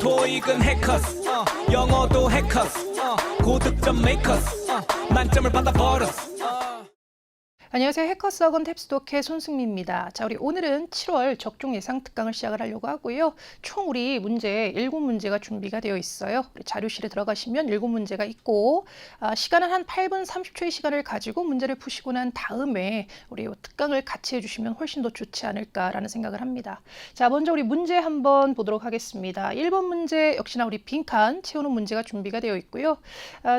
토익은 해커스 영어도 해커스 고득점 메이커스 만점을 받아버렸어. 안녕하세요. 해커스 학원 탭스토크의 손승미입니다. 자, 우리 오늘은 7월 적중 예상 특강을 시작을 하려고 하고요. 총 우리 문제 7문제가 준비가 되어 있어요. 우리 자료실에 들어가시면 7문제가 있고 시간은 한 8분 30초의 시간을 가지고 문제를 푸시고 난 다음에 우리 이 특강을 같이 해주시면 훨씬 더 좋지 않을까라는 생각을 합니다. 자, 먼저 우리 문제 한번 보도록 하겠습니다. 1번 문제 역시나 우리 빈칸 채우는 문제가 준비가 되어 있고요.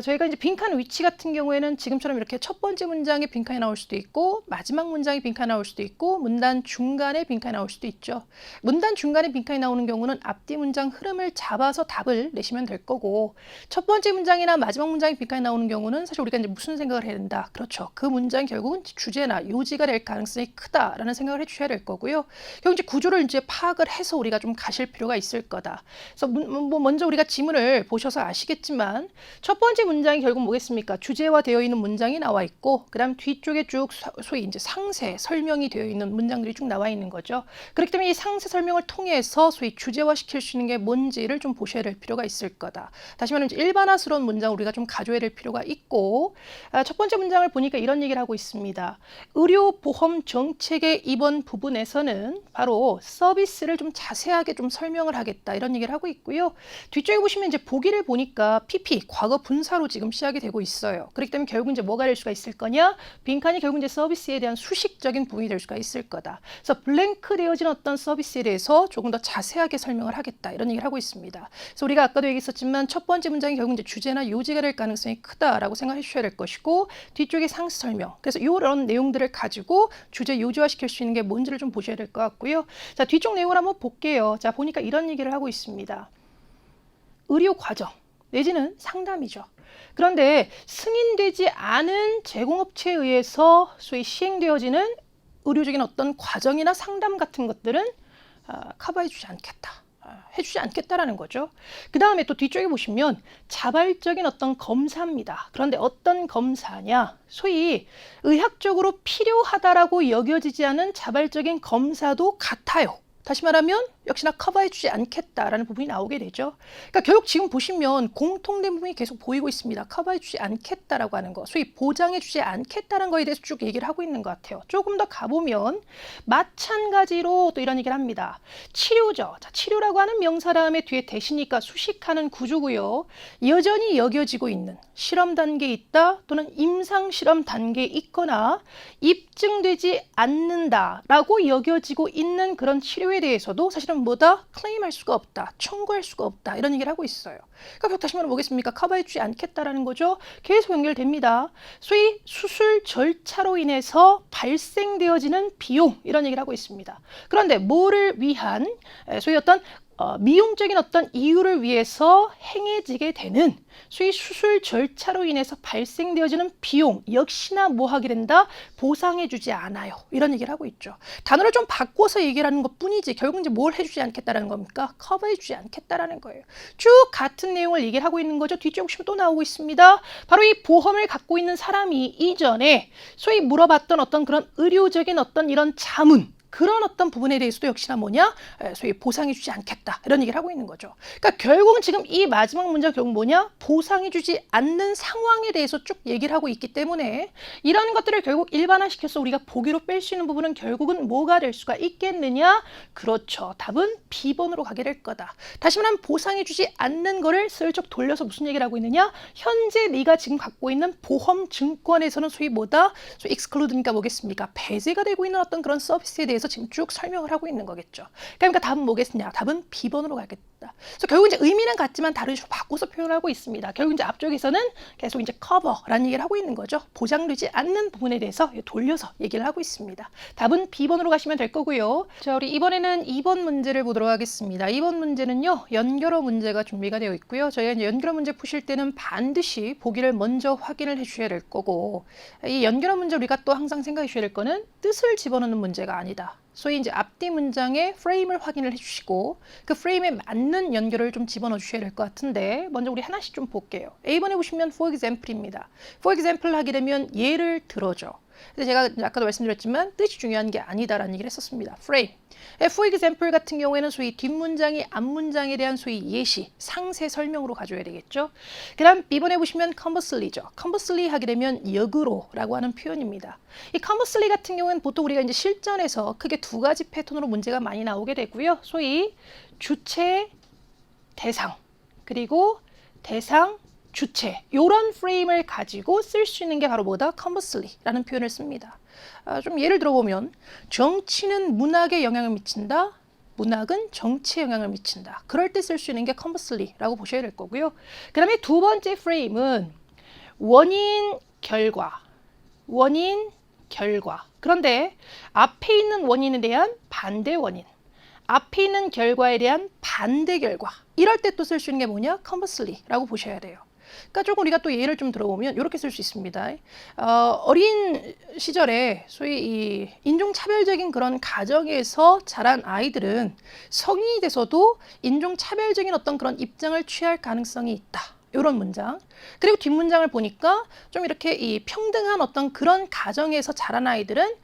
저희가 이제 빈칸 위치 같은 경우에는 지금처럼 이렇게 첫 번째 문장에 빈칸이 나올 수도 있고 마지막 문장에 빈칸이 나올 수도 있고 문단 중간에 빈칸이 나올 수도 있죠. 문단 중간에 빈칸이 나오는 경우는 앞뒤 문장 흐름을 잡아서 답을 내시면 될 거고 첫 번째 문장이나 마지막 문장에 빈칸이 나오는 경우는 사실 우리가 이제 무슨 생각을 해야 된다. 그렇죠. 그 문장이 결국은 주제나 요지가 될 가능성이 크다라는 생각을 해주셔야 될 거고요. 결국 이제 구조를 이제 파악을 해서 우리가 좀 가실 필요가 있을 거다. 그래서 먼저 우리가 지문을 보셔서 아시겠지만 첫 번째 문장이 결국 뭐겠습니까? 주제화되어 있는 문장이 나와 있고 그다음 뒤쪽에 쭉 소위 이제 상세 설명이 되어 있는 문장들이 쭉 나와 있는 거죠. 그렇기 때문에 이 상세 설명을 통해서 소위 주제화시킬 수 있는 게 뭔지를 좀 보셔야 될 필요가 있을 거다. 다시 말하면 일반화스러운 문장 우리가 좀 가져야 될 필요가 있고 첫 번째 문장을 보니까 이런 얘기를 하고 있습니다. 의료보험 정책의 이번 부분에서는 바로 서비스를 좀 자세하게 좀 설명을 하겠다 이런 얘기를 하고 있고요. 뒤쪽에 보시면 이제 보기를 보니까 PP 과거 분사로 지금 시작이 되고 있어요. 그렇기 때문에 결국 이제 뭐가 될 수가 있을 거냐? 빈칸이 결국 이제 서비스에 대한 수식적인 부분이 될 수가 있을 거다. 그래서 블랭크 되어진 어떤 서비스에 대해서 조금 더 자세하게 설명을 하겠다 이런 얘기를 하고 있습니다. 그래서 우리가 아까도 얘기했었지만 첫 번째 문장이 결국 이제 주제나 요지가 될 가능성이 크다라고 생각해 주셔야 될 것이고 뒤쪽에 상세 설명. 그래서 이런 내용들을 가지고 주제 요지화 시킬 수 있는 게 뭔지를 좀 보셔야 될 것 같고요. 자, 뒤쪽 내용을 한번 볼게요. 자, 보니까 이런 얘기를 하고 있습니다. 의료 과정 내지는 상담이죠. 그런데 승인되지 않은 제공업체에 의해서 소위 시행되어지는 의료적인 어떤 과정이나 상담 같은 것들은 커버해주지 않겠다. 해주지 않겠다라는 거죠. 그 다음에 또 뒤쪽에 보시면 자발적인 어떤 검사입니다. 그런데 어떤 검사냐? 소위 의학적으로 필요하다라고 여겨지지 않은 자발적인 검사도 같아요. 다시 말하면 역시나 커버해주지 않겠다라는 부분이 나오게 되죠. 그러니까 결국 지금 보시면 공통된 부분이 계속 보이고 있습니다. 커버해주지 않겠다라고 하는 거, 소위 보장해주지 않겠다는 거에 대해서 쭉 얘기를 하고 있는 것 같아요. 조금 더 가보면 마찬가지로 또 이런 얘기를 합니다. 치료죠. 자, 치료라고 하는 명사 다음에 뒤에 대시니까 수식하는 구조고요. 여전히 여겨지고 있는 실험 단계에 있다 또는 임상 실험 단계에 있거나 입증되지 않는다라고 여겨지고 있는 그런 치료에 대해서도 사실은 뭐다? 클레임할 수가 없다. 청구할 수가 없다. 이런 얘기를 하고 있어요. 그러니까 다시 말하면 뭐겠습니까? 커버해주지 않겠다라는 거죠. 계속 연결됩니다. 소위 수술 절차로 인해서 발생되어지는 비용 이런 얘기를 하고 있습니다. 그런데 뭐를 위한 소위 어떤 미용적인 어떤 이유를 위해서 행해지게 되는 소위 수술 절차로 인해서 발생되어지는 비용 역시나 뭐 하게 된다? 보상해주지 않아요. 이런 얘기를 하고 있죠. 단어를 좀 바꿔서 얘기를 하는 것 뿐이지 결국 이제 뭘 해주지 않겠다라는 겁니까? 커버해주지 않겠다라는 거예요. 쭉 같은 내용을 얘기를 하고 있는 거죠. 뒤쪽 보시면 또 나오고 있습니다. 바로 이 보험을 갖고 있는 사람이 이전에 소위 물어봤던 어떤 그런 의료적인 어떤 이런 자문 그런 어떤 부분에 대해서도 역시나 뭐냐? 소위 보상해주지 않겠다. 이런 얘기를 하고 있는 거죠. 그러니까 결국은 지금 이 마지막 문제가 결국 뭐냐? 보상해주지 않는 상황에 대해서 쭉 얘기를 하고 있기 때문에 이런 것들을 결국 일반화시켜서 우리가 보기로 뺄 수 있는 부분은 결국은 뭐가 될 수가 있겠느냐? 그렇죠. 답은 B번으로 가게 될 거다. 다시 말하면 보상해주지 않는 거를 슬쩍 돌려서 무슨 얘기를 하고 있느냐? 현재 네가 지금 갖고 있는 보험 증권에서는 소위 뭐다? 소위 exclude니까 뭐겠습니까? 배제가 되고 있는 어떤 그런 서비스에 대해서 지금 쭉 설명을 하고 있는 거겠죠. 그러니까 답은 뭐겠느냐? 답은 B번으로 가겠다. 그래서 결국 이제 의미는 같지만 다른 식으로 바꿔서 표현을 하고 있습니다. 결국 이제 앞쪽에서는 계속 이제 커버라는 얘기를 하고 있는 거죠. 보장되지 않는 부분에 대해서 돌려서 얘기를 하고 있습니다. 답은 B번으로 가시면 될 거고요. 자, 우리 이번에는 2번 문제를 보도록 하겠습니다. 2번 문제는요. 연결어 문제가 준비가 되어 있고요. 저희가 이제 연결어 문제 푸실 때는 반드시 보기를 먼저 확인을 해 주셔야 될 거고 이 연결어 문제 우리가 또 항상 생각해 주셔야 될 거는 뜻을 집어넣는 문제가 아니다. 소위 이제 앞뒤 문장의 프레임을 확인을 해주시고 그 프레임에 맞는 연결을 좀 집어넣어 주셔야 될 것 같은데 먼저 우리 하나씩 좀 볼게요. A번에 보시면 for example입니다. for example 하게 되면 예를 들어줘. 근데 제가 아까도 말씀드렸지만 뜻이 중요한 게 아니다라는 얘기를 했었습니다. frame. for example 같은 경우에는 소위 뒷문장이 앞문장에 대한 소위 예시, 상세 설명으로 가져야 되겠죠. 그 다음 B번에 보시면 conversely죠. conversely 하게 되면 역으로라고 하는 표현입니다. 이 conversely 같은 경우는 보통 우리가 이제 실전에서 크게 두 가지 패턴으로 문제가 많이 나오게 되고요. 소위 주체, 대상, 그리고 대상, 주체 이런 프레임을 가지고 쓸 수 있는 게 바로 뭐다? conversely라는 표현을 씁니다. 좀 예를 들어보면 정치는 문학에 영향을 미친다. 문학은 정치에 영향을 미친다. 그럴 때 쓸 수 있는 게 conversely라고 보셔야 될 거고요. 그 다음에 두 번째 프레임은 원인, 결과. 원인, 결과. 그런데 앞에 있는 원인에 대한 반대 원인. 앞에 있는 결과에 대한 반대 결과. 이럴 때 또 쓸 수 있는 게 뭐냐? conversely라고 보셔야 돼요. 그러니까 조금 우리가 또 예를 좀 들어보면 이렇게 쓸 수 있습니다. 어린 시절에 소위 이 인종차별적인 그런 가정에서 자란 아이들은 성인이 돼서도 인종차별적인 어떤 그런 입장을 취할 가능성이 있다. 이런 문장. 그리고 뒷문장을 보니까 좀 이렇게 이 평등한 어떤 그런 가정에서 자란 아이들은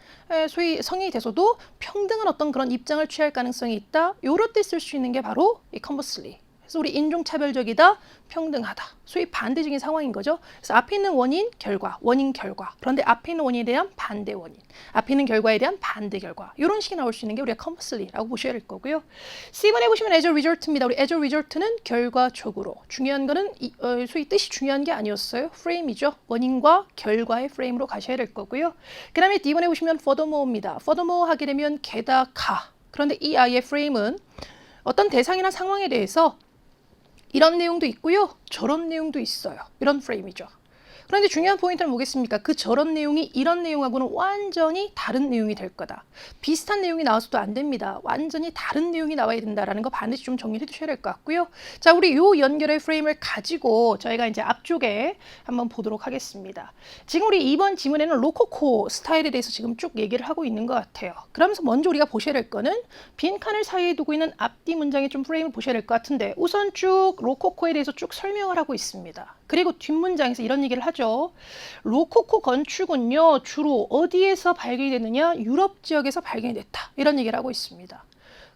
소위 성인이 돼서도 평등한 어떤 그런 입장을 취할 가능성이 있다. 이럴 때 쓸 수 있는 게 바로 이 conversely. 그래서 우리 인종차별적이다, 평등하다. 소위 반대적인 상황인 거죠. 그래서 앞에 있는 원인, 결과, 원인, 결과. 그런데 앞에 있는 원인에 대한 반대 원인, 앞에 있는 결과에 대한 반대 결과. 이런 식이 나올 수 있는 게 우리가 conversely라고 보셔야 될 거고요. C번에 보시면 as a result입니다. 우리 as a result는 결과적으로. 중요한 거는 소위 뜻이 중요한 게 아니었어요. 프레임이죠. 원인과 결과의 프레임으로 가셔야 될 거고요. 그 다음에 D번에 보시면 furthermore입니다. furthermore 하게 되면 게다가. 그런데 이 아이의 프레임은 어떤 대상이나 상황에 대해서 이런 내용도 있고요. 저런 내용도 있어요. 이런 프레임이죠. 그런데 중요한 포인트는 뭐겠습니까? 그 저런 내용이 이런 내용하고는 완전히 다른 내용이 될 거다. 비슷한 내용이 나와서도 안 됩니다. 완전히 다른 내용이 나와야 된다라는 거 반드시 좀 정리해 두셔야 될 것 같고요. 자, 우리 요 연결의 프레임을 가지고 저희가 이제 앞쪽에 한번 보도록 하겠습니다. 지금 우리 이번 지문에는 로코코 스타일에 대해서 지금 쭉 얘기를 하고 있는 것 같아요. 그러면서 먼저 우리가 보셔야 될 거는 빈칸을 사이에 두고 있는 앞뒤 문장의 좀 프레임을 보셔야 될 것 같은데 우선 쭉 로코코에 대해서 쭉 설명을 하고 있습니다. 그리고 뒷문장에서 이런 얘기를 하죠. 로코코 건축은요, 주로 어디에서 발견이 됐느냐? 유럽 지역에서 발견이 됐다. 이런 얘기를 하고 있습니다.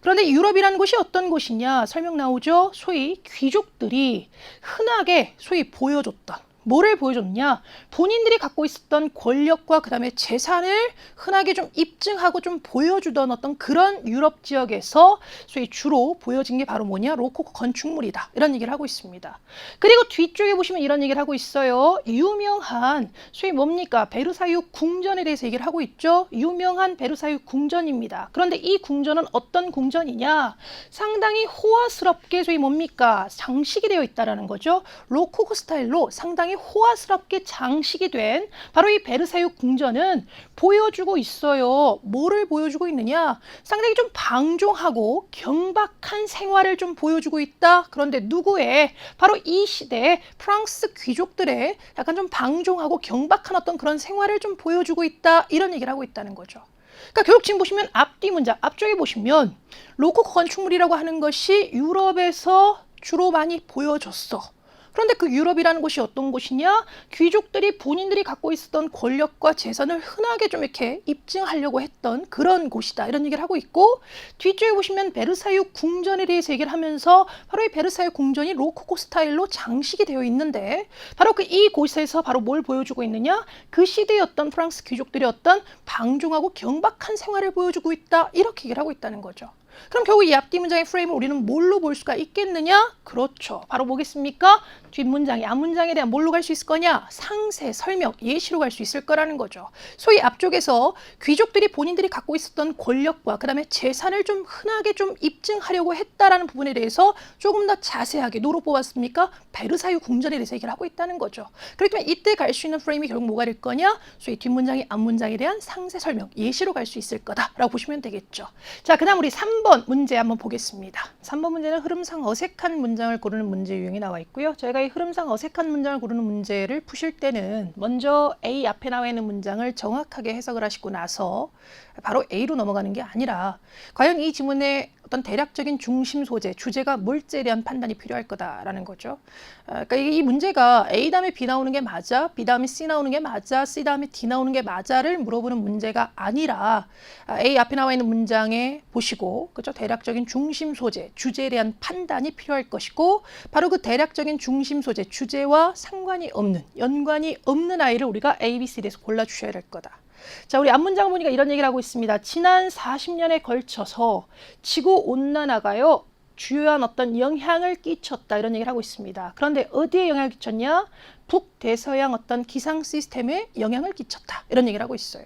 그런데 유럽이라는 곳이 어떤 곳이냐? 설명 나오죠. 소위 귀족들이 흔하게 소위 보여줬던 뭐를 보여줬냐? 본인들이 갖고 있었던 권력과 그 다음에 재산을 흔하게 좀 입증하고 좀 보여주던 어떤 그런 유럽 지역에서 소위 주로 보여진 게 바로 뭐냐? 로코코 건축물이다. 이런 얘기를 하고 있습니다. 그리고 뒤쪽에 보시면 이런 얘기를 하고 있어요. 유명한 소위 뭡니까? 베르사유 궁전에 대해서 얘기를 하고 있죠. 유명한 베르사유 궁전입니다. 그런데 이 궁전은 어떤 궁전이냐? 상당히 호화스럽게 소위 뭡니까? 장식이 되어 있다라는 거죠. 로코코 스타일로 상당히 호화스럽게 장식이 된 바로 이 베르사유 궁전은 보여주고 있어요. 뭐를 보여주고 있느냐? 상당히 좀 방종하고 경박한 생활을 좀 보여주고 있다. 그런데 누구의? 바로 이 시대 프랑스 귀족들의 약간 좀 방종하고 경박한 어떤 그런 생활을 좀 보여주고 있다. 이런 얘기를 하고 있다는 거죠. 그러니까 결국 지금 보시면 앞뒤 문장, 앞쪽에 보시면 로코코 건축물이라고 하는 것이 유럽에서 주로 많이 보여줬어. 그런데 그 유럽이라는 곳이 어떤 곳이냐? 귀족들이 본인들이 갖고 있었던 권력과 재산을 흔하게 좀 이렇게 입증하려고 했던 그런 곳이다. 이런 얘기를 하고 있고 뒤쪽에 보시면 베르사유 궁전에 대해서 얘기를 하면서 바로 이 베르사유 궁전이 로코코 스타일로 장식이 되어 있는데 바로 그 이 곳에서 바로 뭘 보여주고 있느냐? 그 시대의 어떤 프랑스 귀족들이 어떤 방종하고 경박한 생활을 보여주고 있다. 이렇게 얘기를 하고 있다는 거죠. 그럼 결국 이 앞뒤 문장의 프레임을 우리는 뭘로 볼 수가 있겠느냐? 그렇죠. 바로 뭐겠습니까? 뒷문장이 앞문장에 대한 뭘로 갈 수 있을 거냐? 상세, 설명, 예시로 갈 수 있을 거라는 거죠. 소위 앞쪽에서 귀족들이 본인들이 갖고 있었던 권력과 그 다음에 재산을 좀 흔하게 좀 입증하려고 했다라는 부분에 대해서 조금 더 자세하게 노로 뽑았습니까? 베르사유 궁전에 대해서 얘기를 하고 있다는 거죠. 그렇기 때문에 이때 갈 수 있는 프레임이 결국 뭐가 될 거냐? 소위 뒷문장이 앞문장에 대한 상세, 설명, 예시로 갈 수 있을 거다라고 보시면 되겠죠. 자, 그 다음 우리 3번 문제 한번 보겠습니다. 3번 문제는 흐름상 어색한 문장을 고르는 문제 유형이 나와 있고요. 저희가 이 흐름상 어색한 문장을 고르는 문제를 푸실 때는 먼저 A 앞에 나와 있는 문장을 정확하게 해석을 하시고 나서 바로 A로 넘어가는 게 아니라 과연 이 지문에 어떤 대략적인 중심 소재, 주제가 뭘지에 대한 판단이 필요할 거다라는 거죠. 그러니까 이 문제가 A 다음에 B 나오는 게 맞아, B 다음에 C 나오는 게 맞아, C 다음에 D 나오는 게 맞아를 물어보는 문제가 아니라 A 앞에 나와 있는 문장에 보시고, 그죠? 대략적인 중심 소재, 주제에 대한 판단이 필요할 것이고, 바로 그 대략적인 중심 소재, 주제와 상관이 없는, 연관이 없는 아이를 우리가 A, B, C에서 골라주셔야 될 거다. 자, 우리 앞문장 보니까 이런 얘기를 하고 있습니다. 지난 40년에 걸쳐서 지구온난화가요, 주요한 어떤 영향을 끼쳤다, 이런 얘기를 하고 있습니다. 그런데 어디에 영향을 끼쳤냐? 북대서양 어떤 기상 시스템에 영향을 끼쳤다, 이런 얘기를 하고 있어요.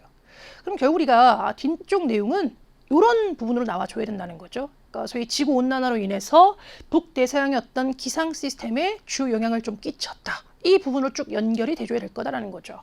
그럼 결국 우리가 뒤쪽 내용은 이런 부분으로 나와줘야 된다는 거죠. 그러니까 소위 지구온난화로 인해서 북대서양의 어떤 기상 시스템에 주 영향을 좀 끼쳤다. 이 부분으로 쭉 연결이 돼줘야 될 거다라는 거죠.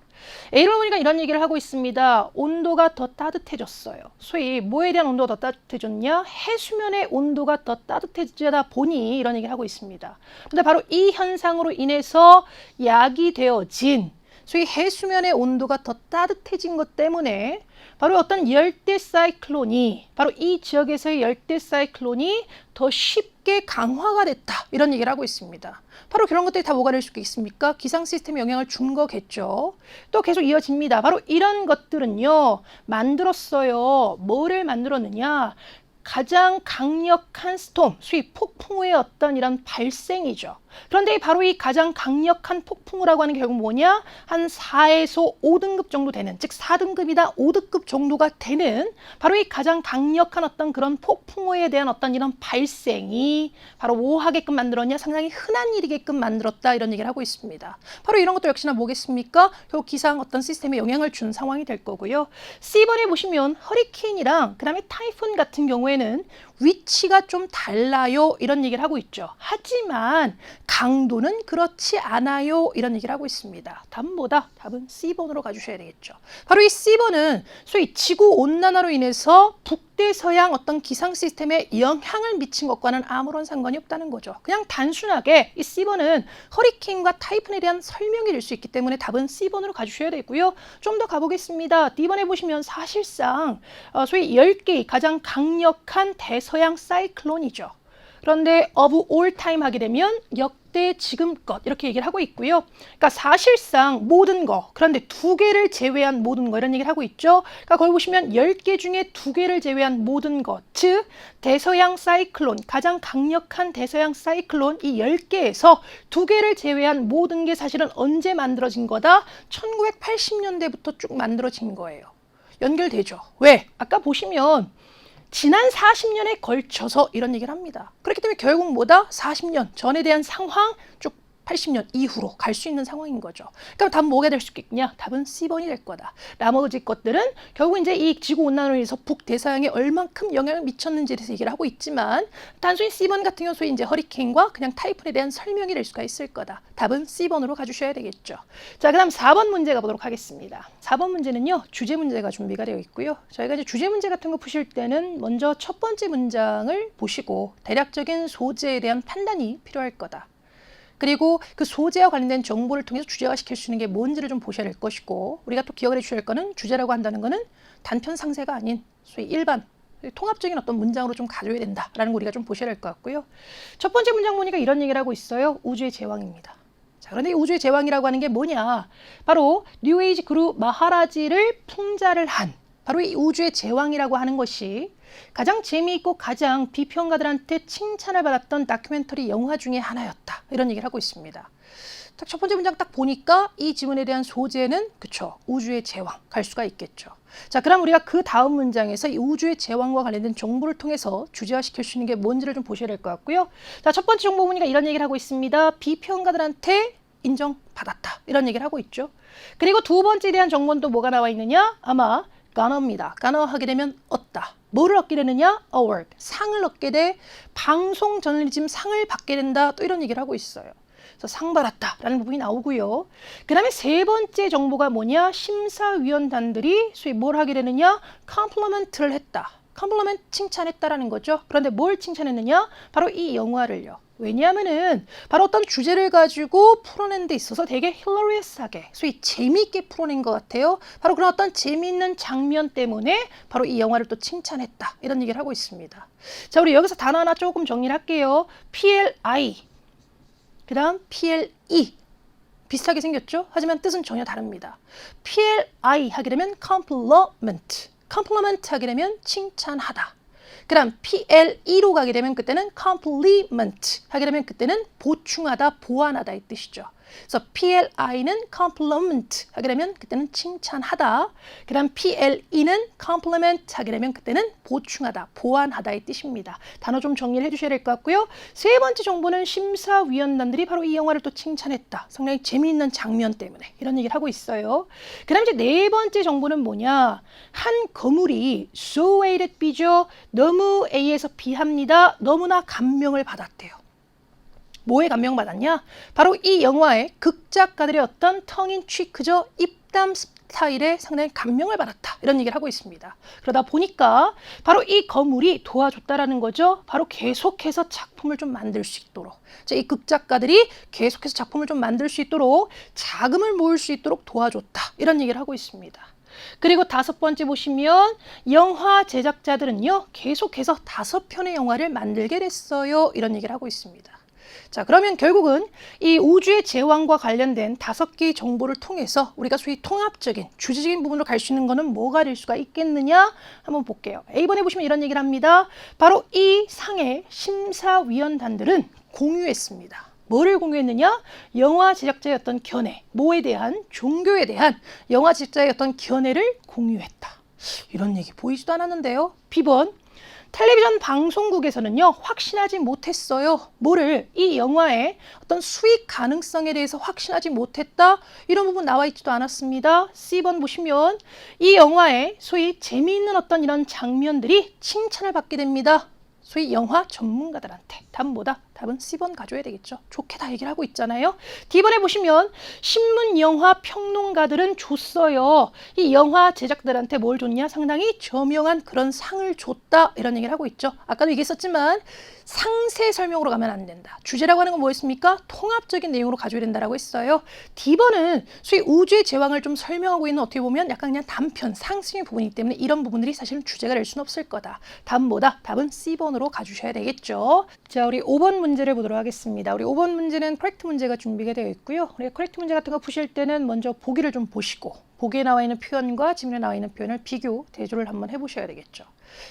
A를 보니까 이런 얘기를 하고 있습니다. 온도가 더 따뜻해졌어요. 소위 뭐에 대한 온도가 더 따뜻해졌냐? 해수면의 온도가 더 따뜻해지다 보니 이런 얘기를 하고 있습니다. 근데 바로 이 현상으로 인해서 야기되어진 소위 해수면의 온도가 더 따뜻해진 것 때문에 바로 어떤 열대 사이클론이, 바로 이 지역에서의 열대 사이클론이 더 쉽게 강화가 됐다, 이런 얘기를 하고 있습니다. 바로 그런 것들이 다 뭐가 될 수 있습니까? 기상 시스템에 영향을 준 거겠죠. 또 계속 이어집니다. 바로 이런 것들은요, 만들었어요. 뭐를 만들었느냐? 가장 강력한 스톰, 소위 폭풍우의 어떤 이런 발생이죠. 그런데 바로 이 가장 강력한 폭풍우라고 하는 게 결국 뭐냐? 한 4에서 5등급 정도 되는, 즉 4등급이다 5등급 정도가 되는 바로 이 가장 강력한 어떤 그런 폭풍우에 대한 어떤 이런 발생이 바로 뭐 하게끔 만들었냐? 상당히 흔한 일이게끔 만들었다, 이런 얘기를 하고 있습니다. 바로 이런 것도 역시나 뭐겠습니까? 결국 기상 어떤 시스템에 영향을 준 상황이 될 거고요. C번에 보시면 허리케인이랑 그 다음에 타이푼 같은 경우에는 위치가 좀 달라요, 이런 얘기를 하고 있죠. 하지만 강도는 그렇지 않아요, 이런 얘기를 하고 있습니다. 답보다 답은 C번으로 가주셔야 되겠죠. 바로 이 C번은 소위 지구온난화로 인해서 북대서양 어떤 기상 시스템에 영향을 미친 것과는 아무런 상관이 없다는 거죠. 그냥 단순하게 이 C번은 허리케인과 타이푼에 대한 설명이 될 수 있기 때문에 답은 C번으로 가주셔야 되고요. 좀 더 가보겠습니다. D번에 보시면 사실상 소위 10개의 가장 강력한 대서양 사이클론이죠. 그런데 of all time 하게 되면 역대 지금껏 이렇게 얘기를 하고 있고요. 그러니까 사실상 모든 거, 그런데 2개를 제외한 모든 거, 이런 얘기를 하고 있죠. 그러니까 거기 보시면 10개 중에 2개를 제외한 모든 것, 즉 대서양 사이클론, 가장 강력한 대서양 사이클론 이 10개에서 2개를 제외한 모든 게 사실은 언제 만들어진 거다? 1980년대부터 쭉 만들어진 거예요. 연결되죠. 왜? 아까 보시면 지난 40년에 걸쳐서 이런 얘기를 합니다. 그렇기 때문에 결국 뭐다? 40년 전에 대한 상황 쭉 80년 이후로 갈 수 있는 상황인 거죠. 그럼 답은 뭐가 될 수 있겠냐? 답은 C번이 될 거다. 나머지 것들은 결국 이제 이 지구온난화로 인해서 북대서양에 얼만큼 영향을 미쳤는지에 대해서 얘기를 하고 있지만 단순히 C번 같은 경우 소위 이제 허리케인과 그냥 타이푼에 대한 설명이 될 수가 있을 거다. 답은 C번으로 가주셔야 되겠죠. 자, 그 다음 4번 문제 가보도록 하겠습니다. 4번 문제는요, 주제 문제가 준비가 되어 있고요. 저희가 이제 주제 문제 같은 거 푸실 때는 먼저 첫 번째 문장을 보시고 대략적인 소재에 대한 판단이 필요할 거다. 그리고 그 소재와 관련된 정보를 통해서 주제화시킬 수 있는 게 뭔지를 좀 보셔야 될 것이고, 우리가 또 기억을 해주셔야 할 거는 주제라고 한다는 거는 단편 상세가 아닌 소위 일반 통합적인 어떤 문장으로 좀 가져야 된다라는 거 우리가 좀 보셔야 될 것 같고요. 첫 번째 문장 보니까 이런 얘기를 하고 있어요. 우주의 제왕입니다. 자, 그런데 이 우주의 제왕이라고 하는 게 뭐냐? 바로 뉴에이지 그루 마하라지를 풍자를 한 바로 이 우주의 제왕이라고 하는 것이 가장 재미있고 가장 비평가들한테 칭찬을 받았던 다큐멘터리 영화 중에 하나였다. 이런 얘기를 하고 있습니다. 첫 번째 문장 딱 보니까 이 지문에 대한 소재는 그쵸, 우주의 제왕 갈 수가 있겠죠. 자, 그럼 우리가 그 다음 문장에서 이 우주의 제왕과 관련된 정보를 통해서 주제화시킬 수 있는 게 뭔지를 좀 보셔야 될 것 같고요. 자, 첫 번째 정보 보니까 이런 얘기를 하고 있습니다. 비평가들한테 인정받았다. 이런 얘기를 하고 있죠. 그리고 두 번째에 대한 정보는 또 뭐가 나와 있느냐? 아마 가너입니다. 가너 하게 되면 얻다. 뭐를 얻게 되느냐? award. 상을 얻게 돼. 방송 저널리즘 상을 받게 된다. 또 이런 얘기를 하고 있어요. 그래서 상 받았다라는 부분이 나오고요. 그 다음에 세 번째 정보가 뭐냐? 심사위원단들이 소위 뭘 하게 되느냐? 컴플리먼트를 했다. 컴플리먼트 칭찬했다라는 거죠. 그런데 뭘 칭찬했느냐? 바로 이 영화를요. 왜냐하면은 바로 어떤 주제를 가지고 풀어낸 데 있어서 되게 hilarious하게, 소위 재미있게 풀어낸 것 같아요. 바로 그런 어떤 재미있는 장면 때문에 바로 이 영화를 또 칭찬했다. 이런 얘기를 하고 있습니다. 자, 우리 여기서 단어 하나 조금 정리를 할게요. PLI, 그 다음 PLE. 비슷하게 생겼죠? 하지만 뜻은 전혀 다릅니다. PLI 하게 되면 compliment, compliment 하게 되면 칭찬하다. 그 다음 PLE로 가게 되면 그때는 complement 하게 되면 그때는 보충하다, 보완하다 이 뜻이죠. 그래서 PLI는 compliment 하게 되면 그때는 칭찬하다. 그 다음 PLE는 complement 하게 되면 그때는 보충하다, 보완하다 이 뜻입니다. 단어 좀 정리를 해주셔야 될 것 같고요. 세 번째 정보는 심사위원단들이 바로 이 영화를 또 칭찬했다. 상당히 재미있는 장면 때문에 이런 얘기를 하고 있어요. 그 다음 이제 네 번째 정보는 뭐냐. 한 거물이 so rated B죠. 너무 A에서 B합니다. 너무나 감명을 받았대요. 뭐에 감명받았냐? 바로 이 영화의 극작가들의 어떤 텅인치크죠. 입담 스타일에 상당히 감명을 받았다. 이런 얘기를 하고 있습니다. 그러다 보니까 바로 이 거물이 도와줬다라는 거죠. 바로 계속해서 작품을 좀 만들 수 있도록. 자, 이 극작가들이 계속해서 작품을 좀 만들 수 있도록 자금을 모을 수 있도록 도와줬다. 이런 얘기를 하고 있습니다. 그리고 다섯 번째 보시면 영화 제작자들은요. 계속해서 5편의 영화를 만들게 됐어요. 이런 얘기를 하고 있습니다. 자, 그러면 결국은 이 우주의 제왕과 관련된 5개의 정보를 통해서 우리가 소위 통합적인 주제적인 부분으로 갈 수 있는 거는 뭐가 될 수가 있겠느냐 한번 볼게요. A번에 보시면 이런 얘기를 합니다. 바로 이 상의 심사위원단들은 공유했습니다. 뭐를 공유했느냐? 영화 제작자의 어떤 견해, 뭐에 대한? 종교에 대한 영화 제작자의 어떤 견해를 공유했다. 이런 얘기 보이지도 않았는데요. B번 텔레비전 방송국에서는요, 확신하지 못했어요. 뭐를? 이 영화의 어떤 수익 가능성에 대해서 확신하지 못했다. 이런 부분 나와 있지도 않았습니다. C번 보시면 이 영화의 소위 재미있는 어떤 이런 장면들이 칭찬을 받게 됩니다. 소위 영화 전문가들한테. 답은 뭐다? 답은 C번 가져야 되겠죠. 좋게 다 얘기를 하고 있잖아요. D번에 보시면 신문 영화 평론가들은 줬어요. 이 영화 제작들한테 뭘 줬냐? 상당히 저명한 그런 상을 줬다. 이런 얘기를 하고 있죠. 아까도 얘기했었지만 상세 설명으로 가면 안 된다. 주제라고 하는 건 뭐였습니까? 통합적인 내용으로 가져야 된다라고 했어요. D번은 소위 우주의 제왕을 좀 설명하고 있는 어떻게 보면 약간 그냥 단편, 상승의 부분이기 때문에 이런 부분들이 사실은 주제가 될 수는 없을 거다. 답은 뭐다? 답은 C번으로 가주셔야 되겠죠. 자, 우리 5번 문제를 보도록 하겠습니다. 우리 5번 문제는 커렉트 문제가 준비가 되어 있고요. 우리 커렉트 문제 같은 거 푸실 때는 먼저 보기를 좀 보시고 보기에 나와 있는 표현과 지문에 나와 있는 표현을 비교, 대조를 한번 해보셔야 되겠죠.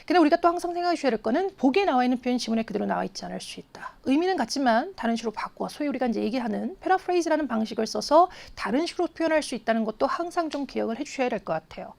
근데 우리가 또 항상 생각해 주셔야 될 거는 보기에 나와 있는 표현이 지문에 그대로 나와 있지 않을 수 있다. 의미는 같지만 다른 식으로 바꿔 소위 우리가 이제 얘기하는 패러프레이즈라는 방식을 써서 다른 식으로 표현할 수 있다는 것도 항상 좀 기억을 해 주셔야 될 것 같아요.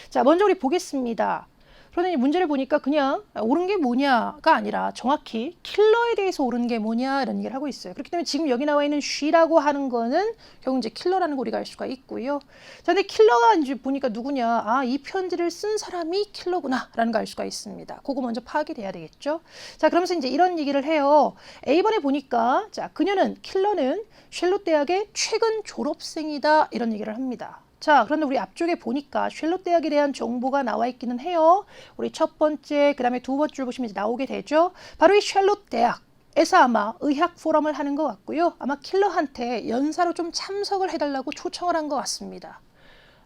자, 먼저 우리 보겠습니다. 그런데 이 문제를 보니까 그냥 옳은 게 뭐냐가 아니라 정확히 킬러에 대해서 옳은 게 뭐냐 이런 얘기를 하고 있어요. 그렇기 때문에 지금 여기 나와 있는 she라고 하는 거는 결국 이제 킬러라는 거 우리가 알 수가 있고요. 자, 근데 킬러가 이제 보니까 누구냐? 아, 이 편지를 쓴 사람이 킬러구나라는 거 알 수가 있습니다. 그거 먼저 파악이 돼야 되겠죠. 자, 그러면서 이제 이런 얘기를 해요. A번에 보니까 자, 그녀는 킬러는 쉘롯 대학의 최근 졸업생이다 이런 얘기를 합니다. 자, 그런데 우리 앞쪽에 보니까 쉘롯 대학에 대한 정보가 나와 있기는 해요. 우리 첫 번째, 그 다음에 두 번째 줄 보시면 이제 나오게 되죠. 바로 이 쉘롯 대학에서 아마 의학 포럼을 하는 것 같고요. 아마 킬러한테 연사로 좀 참석을 해달라고 초청을 한 것 같습니다.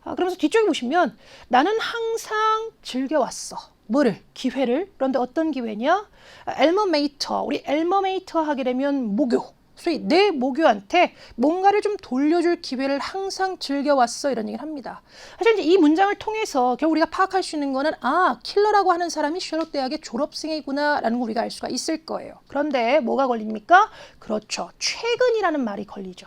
그러면서 뒤쪽에 보시면 나는 항상 즐겨왔어. 뭐를? 기회를. 그런데 어떤 기회냐? 엘머메이터. 우리 엘머메이터 하게 되면 모교. 소위 내 모교한테 뭔가를 좀 돌려줄 기회를 항상 즐겨왔어 이런 얘기를 합니다. 사실 이제 이 문장을 통해서 결국 우리가 파악할 수 있는 거는 아, 킬러라고 하는 사람이 쉘롯 대학의 졸업생이구나 라는 걸 우리가 알 수가 있을 거예요. 그런데 뭐가 걸립니까? 그렇죠. 최근이라는 말이 걸리죠.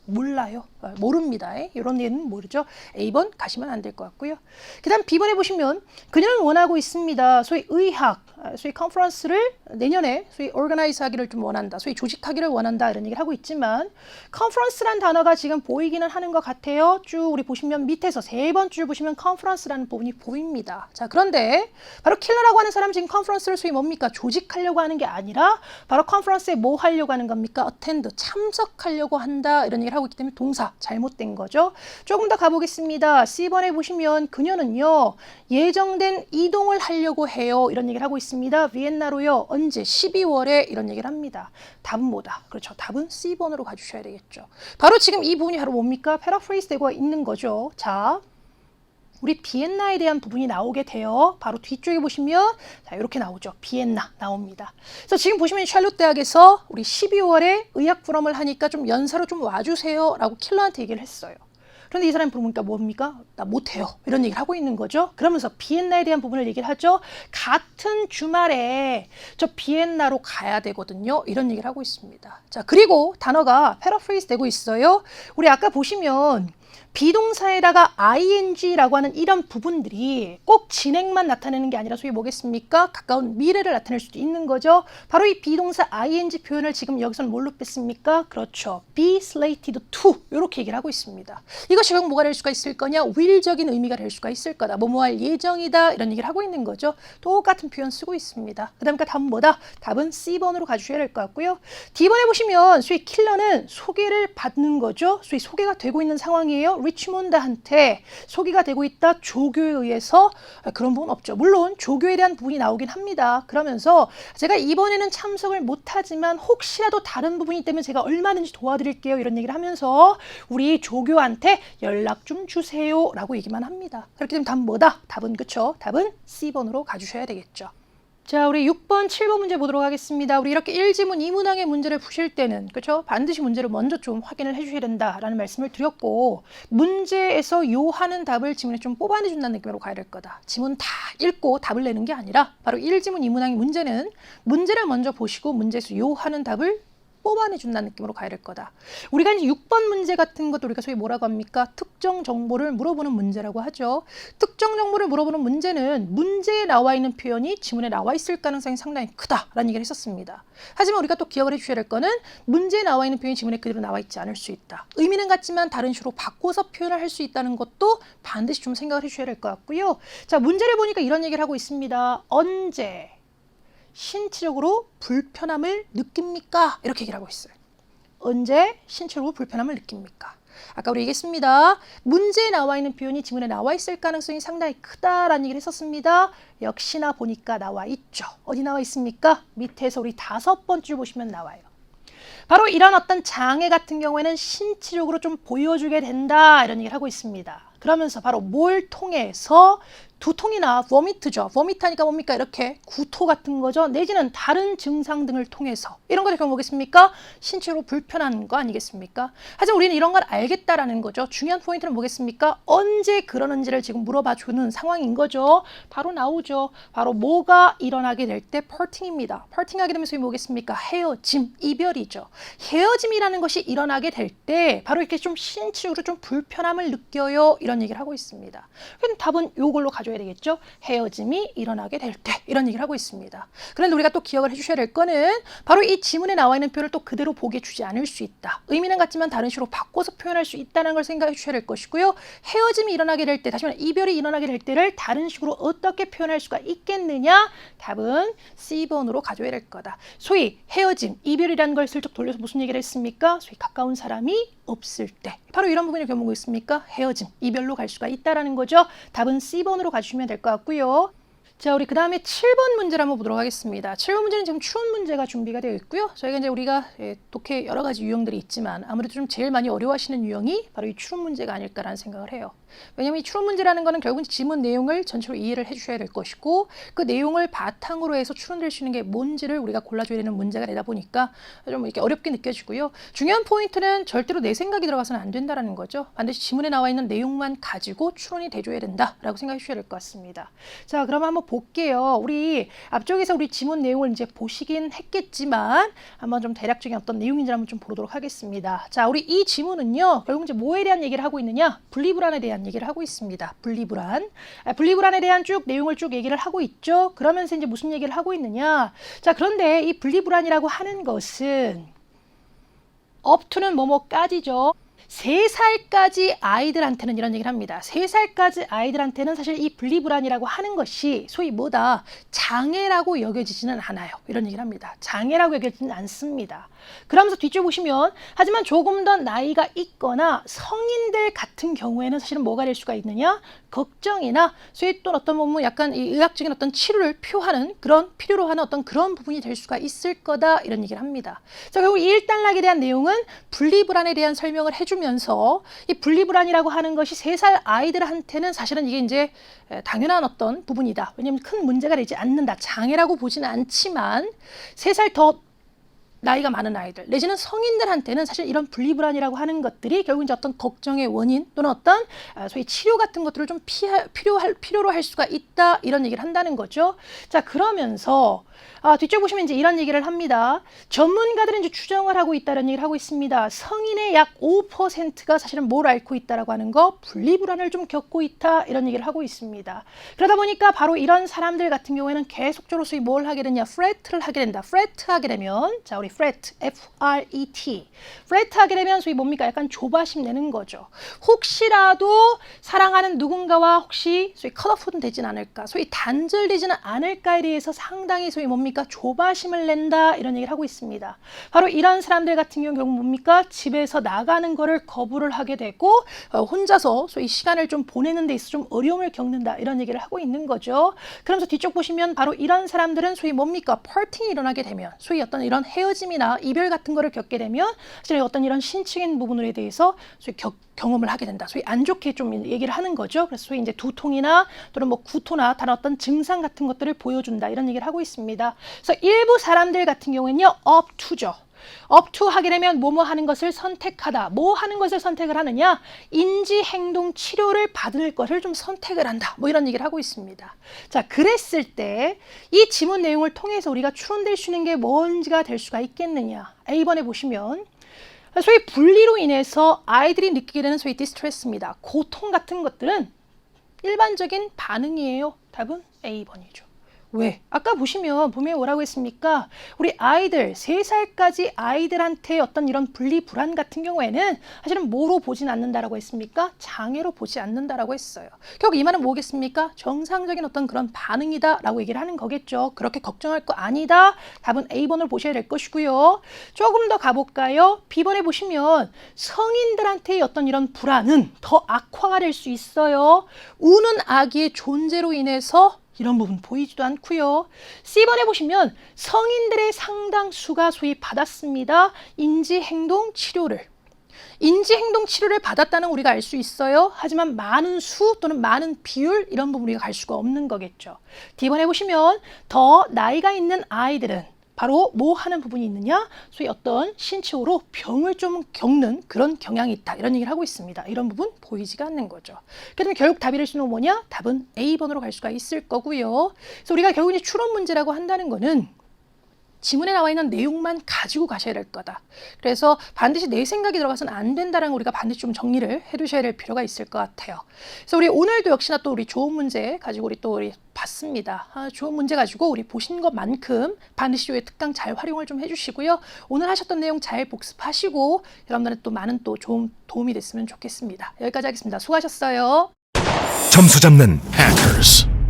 몰라요. 모릅니다. 이런 얘는 모르죠. A번 가시면 안 될 것 같고요. 그 다음 B번에 보시면 그녀는 원하고 있습니다. 소위 의학, 소위 컨퍼런스를 내년에 소위 organize 하기를 좀 원한다. 소위 조직하기를 원한다. 이런 얘기를 하고 있지만 컨퍼런스란 단어가 지금 보이기는 하는 것 같아요. 쭉 우리 보시면 밑에서 세 번 줄 보시면 컨퍼런스라는 부분이 보입니다. 자, 그런데 바로 킬러라고 하는 사람 지금 컨퍼런스를 소위 뭡니까? 조직하려고 하는 게 아니라 바로 컨퍼런스에 뭐 하려고 하는 겁니까? attend, 참석하려고 한다. 이런 얘기를 하고 하고 있기 때문에 동사 잘못된 거죠. 조금 더 가보겠습니다. C번에 보시면 그녀는요 예정된 이동을 하려고 해요. 이런 얘기를 하고 있습니다. 비엔나로요. 언제? 12월에 이런 얘기를 합니다. 답은 뭐다? 그렇죠. 답은 C번으로 가주셔야 되겠죠. 바로 지금 이 부분이 바로 뭡니까? 패러프레이즈 되고 있는 거죠. 자, 우리 비엔나에 대한 부분이 나오게 돼요. 바로 뒤쪽에 보시면 자 이렇게 나오죠. 비엔나 나옵니다. 그래서 지금 보시면 샬롯 대학에서 우리 12월에 의학 프롬을 하니까 좀 연사로 좀 와주세요 라고 킬러한테 얘기를 했어요. 그런데 이 사람이 물어보니까 뭡니까? 나 못해요. 이런 얘기를 하고 있는 거죠. 그러면서 비엔나에 대한 부분을 얘기를 하죠. 같은 주말에 저 비엔나로 가야 되거든요. 이런 얘기를 하고 있습니다. 자, 그리고 단어가 패러프레이즈 되고 있어요. 우리 아까 보시면 비동사에다가 ing라고 하는 이런 부분들이 꼭 진행만 나타내는 게 아니라 소위 뭐겠습니까? 가까운 미래를 나타낼 수도 있는 거죠. 바로 이 비동사 ing 표현을 지금 여기서는 뭘로 뺐습니까? 그렇죠. be slated to 이렇게 얘기를 하고 있습니다. 이것이 결국 뭐가 될 수가 있을 거냐? will적인 의미가 될 수가 있을 거다. 뭐뭐 할 예정이다. 이런 얘기를 하고 있는 거죠. 똑같은 표현 쓰고 있습니다. 그 다음에 답은 뭐다? 답은 C번으로 가주셔야 될 것 같고요. D번에 보시면 소위 킬러는 소개를 받는 거죠. 소위 소개가 되고 있는 상황이에요. 리치몬드한테 소개가 되고 있다. 조교에 의해서 그런 부분 없죠. 물론 조교에 대한 부분이 나오긴 합니다. 그러면서 제가 이번에는 참석을 못하지만 혹시라도 다른 부분이 때문에 제가 얼마든지 도와드릴게요. 이런 얘기를 하면서 우리 조교한테 연락 좀 주세요 라고 얘기만 합니다. 그렇게 되면 답은 뭐다? 답은 그쵸? 답은 C번으로 가주셔야 되겠죠. 자, 우리 6번, 7번 문제 보도록 하겠습니다. 우리 이렇게 1지문, 2문항의 문제를 푸실 때는 그렇죠? 반드시 문제를 먼저 좀 확인을 해주셔야 된다라는 말씀을 드렸고 문제에서 요 하는 답을 지문에 좀 뽑아내준다는 느낌으로 가야 될 거다. 지문 다 읽고 답을 내는 게 아니라 바로 1지문, 2문항의 문제는 문제를 먼저 보시고 문제에서 요 하는 답을 뽑아내준다는 느낌으로 가야 될 거다. 우리가 이제 6번 문제 같은 것도 우리가 소위 뭐라고 합니까? 특정 정보를 물어보는 문제라고 하죠. 특정 정보를 물어보는 문제는 문제에 나와 있는 표현이 지문에 나와 있을 가능성이 상당히 크다라는 얘기를 했었습니다. 하지만 우리가 또 기억을 해주셔야 될 거는 문제에 나와 있는 표현이 지문에 그대로 나와 있지 않을 수 있다. 의미는 같지만 다른 식으로 바꿔서 표현을 할 수 있다는 것도 반드시 좀 생각을 해주셔야 될 것 같고요. 자, 문제를 보니까 이런 얘기를 하고 있습니다. 언제 신체적으로 불편함을 느낍니까? 이렇게 얘기를 하고 있어요. 언제 신체적으로 불편함을 느낍니까? 아까 우리 얘기했습니다. 문제에 나와 있는 표현이 지문에 나와 있을 가능성이 상당히 크다라는 얘기를 했었습니다. 역시나 보니까 나와 있죠. 어디 나와 있습니까? 밑에서 우리 5번째 줄 보시면 나와요. 바로 이런 어떤 장애 같은 경우에는 신체적으로 좀 보여주게 된다 이런 얘기를 하고 있습니다. 그러면서 바로 뭘 통해서 두통이나 버미트죠. 버미트하니까 뭡니까? 이렇게 구토 같은 거죠. 내지는 다른 증상 등을 통해서 이런 것들 경우 뭐겠습니까? 신체로 불편한 거 아니겠습니까? 하지만 우리는 이런 걸 알겠다라는 거죠. 중요한 포인트는 뭐겠습니까? 언제 그러는지를 지금 물어봐 주는 상황인 거죠. 바로 나오죠. 바로 뭐가 일어나게 될 때 펄팅입니다. 펄팅하게 되면 소위 뭐겠습니까? 헤어짐, 이별이죠. 헤어짐이라는 것이 일어나게 될 때 바로 이렇게 좀 신체적으로 좀 불편함을 느껴요. 이런 얘기를 하고 있습니다. 그럼 답은 요걸로 가져야 되겠죠. 헤어짐이 일어나게 될 때 이런 얘기를 하고 있습니다. 그런데 우리가 또 기억을 해주셔야 될 거는 바로 이 지문에 나와 있는 표현을 또 그대로 보게 주지 않을 수 있다. 의미는 같지만 다른 식으로 바꿔서 표현할 수 있다는 걸 생각해 주셔야 될 것이고요. 헤어짐이 일어나게 될 때, 다시 말해 이별이 일어나게 될 때를 다른 식으로 어떻게 표현할 수가 있겠느냐? 답은 C번으로 가져야 될 거다. 소위 헤어짐, 이별이라는 걸 슬쩍 돌려서 무슨 얘기를 했습니까? 소위 가까운 사람이 없을 때. 바로 이런 부분이 결국 뭐겠습니까? 헤어짐, 이별로 갈 수가 있다라는 거죠. 답은 C번으로 가주시면 될 것 같고요. 자, 우리 그 다음에 7번 문제를 한번 보도록 하겠습니다. 7번 문제는 지금 추운 문제가 준비가 되어 있고요. 저희가 이제 우리가 독해 여러 가지 유형들이 있지만 아무래도 좀 제일 많이 어려워하시는 유형이 바로 이 추운 문제가 아닐까라는 생각을 해요. 왜냐하면 이 추론 문제라는 거는 결국은 지문 내용을 전체로 이해를 해주셔야 될 것이고 그 내용을 바탕으로 해서 추론될 수 있는 게 뭔지를 우리가 골라줘야 되는 문제가 되다 보니까 좀 이렇게 어렵게 느껴지고요. 중요한 포인트는 절대로 내 생각이 들어가서는 안 된다라는 거죠. 반드시 지문에 나와 있는 내용만 가지고 추론이 돼줘야 된다라고 생각해 주셔야 될 것 같습니다. 자, 그럼 한번 볼게요. 우리 앞쪽에서 우리 지문 내용을 이제 보시긴 했겠지만 한번 좀 대략적인 어떤 내용인지 한번 좀 보도록 하겠습니다. 자, 우리 이 지문은요. 결국 이제 뭐에 대한 얘기를 하고 있느냐? 분리불안에 대한 얘기를 하고 있습니다. 분리불안. 분리불안에 대한 쭉 내용을 쭉 얘기를 하고 있죠. 그러면서 이제 무슨 얘기를 하고 있느냐. 자, 그런데 이 분리불안이라고 하는 것은 up to는 뭐뭐까지죠. 3살까지 아이들한테는 이런 얘기를 합니다. 3살까지 아이들한테는 사실 이 분리불안이라고 하는 것이 소위 뭐다? 장애라고 여겨지지는 않아요. 이런 얘기를 합니다. 장애라고 여겨지지는 않습니다. 그러면서 뒤쪽 보시면 하지만 조금 더 나이가 있거나 성인들 같은 경우에는 사실은 뭐가 될 수가 있느냐? 걱정이나 소위 또 어떤 부분 약간 이 의학적인 어떤 치료를 필요로 하는 어떤 그런 부분이 될 수가 있을 거다 이런 얘기를 합니다. 자, 결국 이 일단락에 대한 내용은 분리불안에 대한 설명을 해주면서 이 분리불안이라고 하는 것이 3살 아이들한테는 사실은 이게 이제 당연한 어떤 부분이다. 왜냐하면 큰 문제가 되지 않는다. 장애라고 보지는 않지만 3살 더 나이가 많은 아이들 내지는 성인들한테는 사실 이런 분리불안이라고 하는 것들이 결국 이제 어떤 걱정의 원인 또는 어떤 소위 치료 같은 것들을 좀 필요로 할 수가 있다 이런 얘기를 한다는 거죠. 자, 그러면서 뒤쪽 보시면 이제 이런 얘기를 합니다. 전문가들은 이제 추정을 하고 있다는 얘기를 하고 있습니다. 성인의 약 5%가 사실은 뭘 앓고 있다라고 하는 거, 분리불안을 좀 겪고 있다 이런 얘기를 하고 있습니다. 그러다 보니까 바로 이런 사람들 같은 경우에는 계속적으로 소위 뭘 하게 되냐, 프레트를 하게 된다. 프레트 하게 되면 자, 우리 프레트, F-R-E-T. 프레트 하게 되면 소위 뭡니까? 약간 조바심 내는 거죠. 혹시라도 사랑하는 누군가와 혹시 소위 컷오프는 되진 않을까, 소위 단절되지는 않을까에 대해서 상당히 소위 뭡니까? 조바심을 낸다 이런 얘기를 하고 있습니다. 바로 이런 사람들 같은 경우는 결국 뭡니까? 집에서 나가는 거를 거부를 하게 되고 혼자서 소위 시간을 좀 보내는 데 있어 좀 어려움을 겪는다 이런 얘기를 하고 있는 거죠. 그러면서 뒤쪽 보시면 바로 이런 사람들은 소위 뭡니까? 파팅이 일어나게 되면 소위 어떤 이런 헤어짐이나 이별 같은 거를 겪게 되면 사실 어떤 이런 신체적인 부분에 대해서 소위 경험을 하게 된다. 소위 안 좋게 좀 얘기를 하는 거죠. 그래서 소위 이제 두통이나 또는 뭐 구토나 다른 어떤 증상 같은 것들을 보여준다 이런 얘기를 하고 있습니다. 그래서 일부 사람들 같은 경우에는요, up to죠. up to 하게 되면 뭐뭐 하는 것을 선택하다. 뭐 하는 것을 선택을 하느냐? 인지행동 치료를 받을 것을 좀 선택을 한다. 뭐 이런 얘기를 하고 있습니다. 자, 그랬을 때 이 지문 내용을 통해서 우리가 추론될 수 있는 게 뭔지가 될 수가 있겠느냐? A번에 보시면 소위 분리로 인해서 아이들이 느끼게 되는 소위 디스트레스입니다. 고통 같은 것들은 일반적인 반응이에요. 답은 A번이죠. 왜? 아까 보시면 분명히 뭐라고 했습니까? 우리 아이들, 3살까지 아이들한테 어떤 이런 분리불안 같은 경우에는 사실은 뭐로 보진 않는다라고 했습니까? 장애로 보지 않는다라고 했어요. 결국 이 말은 뭐겠습니까? 정상적인 어떤 그런 반응이다라고 얘기를 하는 거겠죠. 그렇게 걱정할 거 아니다. 답은 A번을 보셔야 될 것이고요. 조금 더 가볼까요? B번에 보시면 성인들한테의 어떤 이런 불안은 더 악화가 될 수 있어요. 우는 아기의 존재로 인해서 이런 부분 보이지도 않고요. C번에 보시면 성인들의 상당수가 소위 받았습니다. 인지행동 치료를. 인지행동 치료를 받았다는 우리가 알 수 있어요. 하지만 많은 수 또는 많은 비율 이런 부분 우리가 갈 수가 없는 거겠죠. D번에 보시면 더 나이가 있는 아이들은 바로 뭐 하는 부분이 있느냐? 소위 어떤 신체적으로 병을 좀 겪는 그런 경향이 있다. 이런 얘기를 하고 있습니다. 이런 부분 보이지가 않는 거죠. 그러면 결국 답이 될 수는 뭐냐? 답은 A번으로 갈 수가 있을 거고요. 그래서 우리가 결국 이제 추론 문제라고 한다는 거는 지문에 나와 있는 내용만 가지고 가셔야 될 거다. 그래서 반드시 내 생각이 들어가서는 안 된다는 걸 우리가 반드시 좀 정리를 해두셔야 될 필요가 있을 것 같아요. 그래서 우리 오늘도 역시나 또 우리 좋은 문제 가지고 우리 봤습니다. 좋은 문제 가지고 우리 보신 것만큼 반드시 이 특강 잘 활용을 좀 해주시고요. 오늘 하셨던 내용 잘 복습하시고 여러분들은 또 많은 또 좋은 도움이 됐으면 좋겠습니다. 여기까지 하겠습니다. 수고하셨어요. 점수 잡는 해커스.